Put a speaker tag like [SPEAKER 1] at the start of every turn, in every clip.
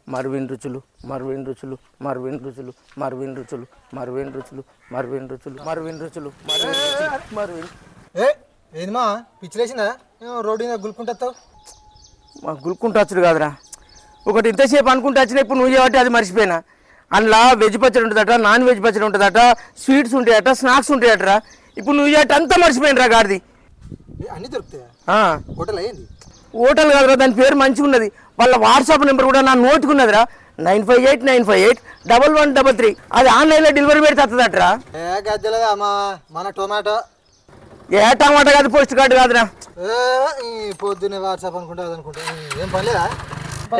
[SPEAKER 1] Marvin రుచులు Marvin రుచులు Marvin రుచులు మర్విన్ రుచులు మర్విన్ రుచులు మర్విన్ రుచులు మర్విన్ రుచులు మర్విన్
[SPEAKER 2] ఏ ఏంది మా పిచ్చిలేసిందా రోడ్డు మీద గుల్కుంటావు
[SPEAKER 1] మా గుల్కుంటా వచ్చుడు కాదురా ఒకటి ఇంతసేపు అనుకుంటా వచ్చిన ఇప్పుడు నువ్వు చేయబట్టి అది మర్చిపోయినా అందులో వెజ్ పచ్చడి ఉంటుందట నాన్ వెజ్ పచ్చడి ఉంటుందట స్వీట్స్ ఉంటాయట స్నాక్స్ ఉంటాయటరా ఇప్పుడు నువ్వు చేయబట్టి అంతా మర్చిపోయినరా గాడిది
[SPEAKER 2] అన్నీ దొరుకుతాయా హోటల్ అయ్యింది
[SPEAKER 1] హోటల్ కాదురా దాని పేరు మంచిగా ఉన్నది వాళ్ళ వాట్సాప్ నెంబర్ కూడా నా నోటుకున్నదిరా 9589581133 అది ఆన్లైన్లో డెలివరీ పెడితే వస్తుందట్రా
[SPEAKER 2] ఏ గద్దెలదా మా మన టొమాటో
[SPEAKER 1] ఏ టమాటా కాదు పోస్ట్ కార్డు కాదురా
[SPEAKER 2] పొద్దున్నే వాట్సాప్ అనుకుంటా అనుకుంటా ఏం పనిలేదా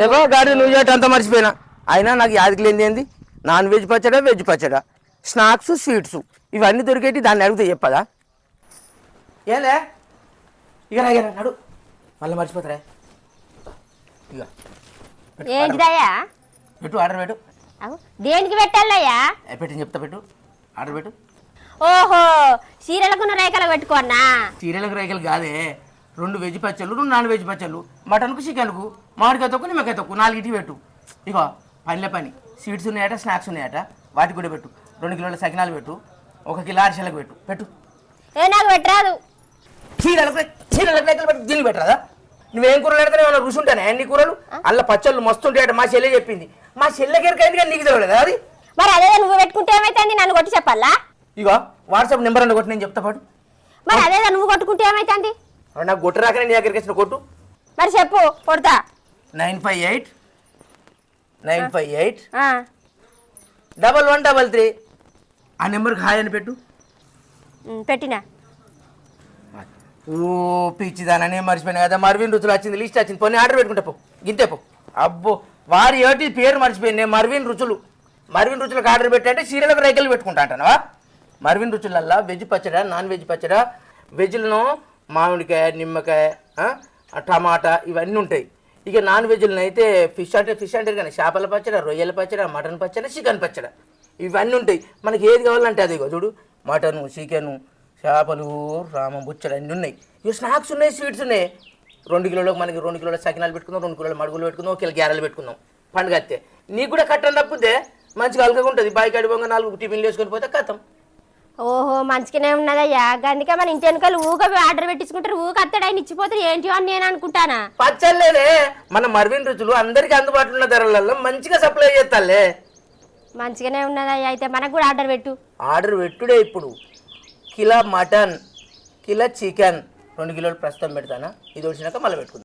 [SPEAKER 1] ఏవో గాడి నువ్వు చేయటం అంతా మర్చిపోయినా అయినా నాకు యాదికి లేనిది ఏంది నాన్ వెజ్ పచ్చడా వెజ్ పచ్చడా స్నాక్స్ స్వీట్స్ ఇవన్నీ దొరికేటి దాన్ని అడిగితే చెప్పదా ఏలే ఇక నడు మళ్ళీ మర్చిపోతారా ఇక
[SPEAKER 3] ఏంటిదయ్యా
[SPEAKER 1] పెట్టు ఆర్డర్ పెట్టు
[SPEAKER 3] దేనికి పెట్టాలయ్యా
[SPEAKER 1] పెట్టింది చెప్తా పెట్టు ఆర్డర్ పెట్టు
[SPEAKER 3] ఓహో చీరలకున్న రేఖలకు పెట్టుకోన్నా
[SPEAKER 1] చీరలకు రేఖలు కాదే 2 వెజ్ పచ్చళ్ళు 2 నాన్ వెజ్ పచ్చళ్ళు మటన్కు చికెన్కు మామిడికాయ తొక్కు నిమ్మకాయ తొక్కు 4 పెట్టు ఇగో పనిలే పని స్వీట్స్ ఉన్నాయట స్నాక్స్ ఉన్నాయట వాటికి కూడా పెట్టు 2 కిలోల సకినాలు పెట్టు 1 కిలో అరిసెలకు పెట్టు
[SPEAKER 3] ఏ నాకు పెట్టరాదు
[SPEAKER 1] చీరలకు రేఖలు పెట్టు దీనికి పెట్టరాదా నువ్వేం కూరలు పెడతానే ఏమైనా రుచి ఉంటానే అన్ని కూరలు అల్ల పచ్చళ్ళు మస్తు ఉంటాయట మా చెల్లె చెప్పింది మా చెల్లెకి ఎరకైంది కానీ నీకు తెలియలేదా అది
[SPEAKER 3] మరి అదే నువ్వు పెట్టుకుంటే ఏమైతుంది నన్ను కొట్టి చెప్పాలా
[SPEAKER 1] ఇగో వాట్సాప్ నెంబర్ అన్న కొట్టి నేను చెప్తా పాటు
[SPEAKER 3] మరి అదే నువ్వు కొట్టుకుంటే ఏమైతుంది
[SPEAKER 1] నాకు కొట్టు రాకనే నీ దగ్గరికి వచ్చిన కొట్టు
[SPEAKER 3] మరి చెప్పు కొడతా
[SPEAKER 1] 958 ఆ నెంబర్కి హాయ్ అని పెట్టు
[SPEAKER 3] పెట్టినా
[SPEAKER 1] ఓ పిచ్చిదాననే మర్చిపోయినా కదా మర్విన్ రుచులు వచ్చింది లిస్ట్ వచ్చింది పోనీ ఆర్డర్ పెట్టుకుంటా పో గింతే పో అబ్బో వారి ఏటి పేరు మర్చిపోయింది మర్విన్ రుచులకు ఆర్డర్ పెట్టంటే చీరలకు రైకలు పెట్టుకుంటా అంటావా మర్విన్ రుచులల్లా వెజ్ పచ్చడా నాన్ వెజ్ పచ్చడా వెజ్లను మామిడికాయ నిమ్మకాయ టమాటా ఇవన్నీ ఉంటాయి ఇక నాన్ వెజ్లను అయితే ఫిష్ అంటే కానీ చేపల పచ్చడి రొయ్యల పచ్చడి మటన్ పచ్చడి చికెన్ పచ్చడి ఇవన్నీ ఉంటాయి మనకి ఏది కావాలంటే అది చూడు మటను చికెను చేపలు బుచ్చలు అన్నీ ఉన్నాయి ఇక స్నాక్స్ ఉన్నాయి స్వీట్స్ ఉన్నాయి 2 కిలోలకు మనకి 2 కిలోల సకినాలు పెట్టుకుందాం 2 కిలోల మడుగులు పెట్టుకుందాం 1 కిలో గ్యారెలు పెట్టుకుందాం పండుగ అత్తే నీకు కూడా కట్టని తప్పితే మంచిగా అలకగా ఉంటుంది బాయికి అడిపోగా 4 టిఫిన్లు వేసుకొని పోతే కథం
[SPEAKER 3] ఓహో మంచిగానే ఉన్నదయ్యా అందుకే మన ఇంటి వెనకాల ఊక ఆర్డర్ పెట్టించుకుంటారు ఊక అత్తడు ఆయన ఇచ్చిపోతారు ఏంటి అని నేను అనుకుంటానా
[SPEAKER 1] పచ్చళ్ళేనే మన మర్విన్ రుచులు అందరికీ అందుబాటులో ఉన్న ధరలలో మంచిగా సప్లై చేస్తాలే
[SPEAKER 3] మంచిగానే ఉన్నదయ్యా అయితే మనకు కూడా
[SPEAKER 1] ఆర్డర్ పెట్టుడే ఇప్పుడు కిలో మటన్ కిలో చికెన్ 2 కిలోలు ప్రస్తుతం పెడతానా ఇది వచ్చినాక మళ్ళీ పెట్టుకుందాం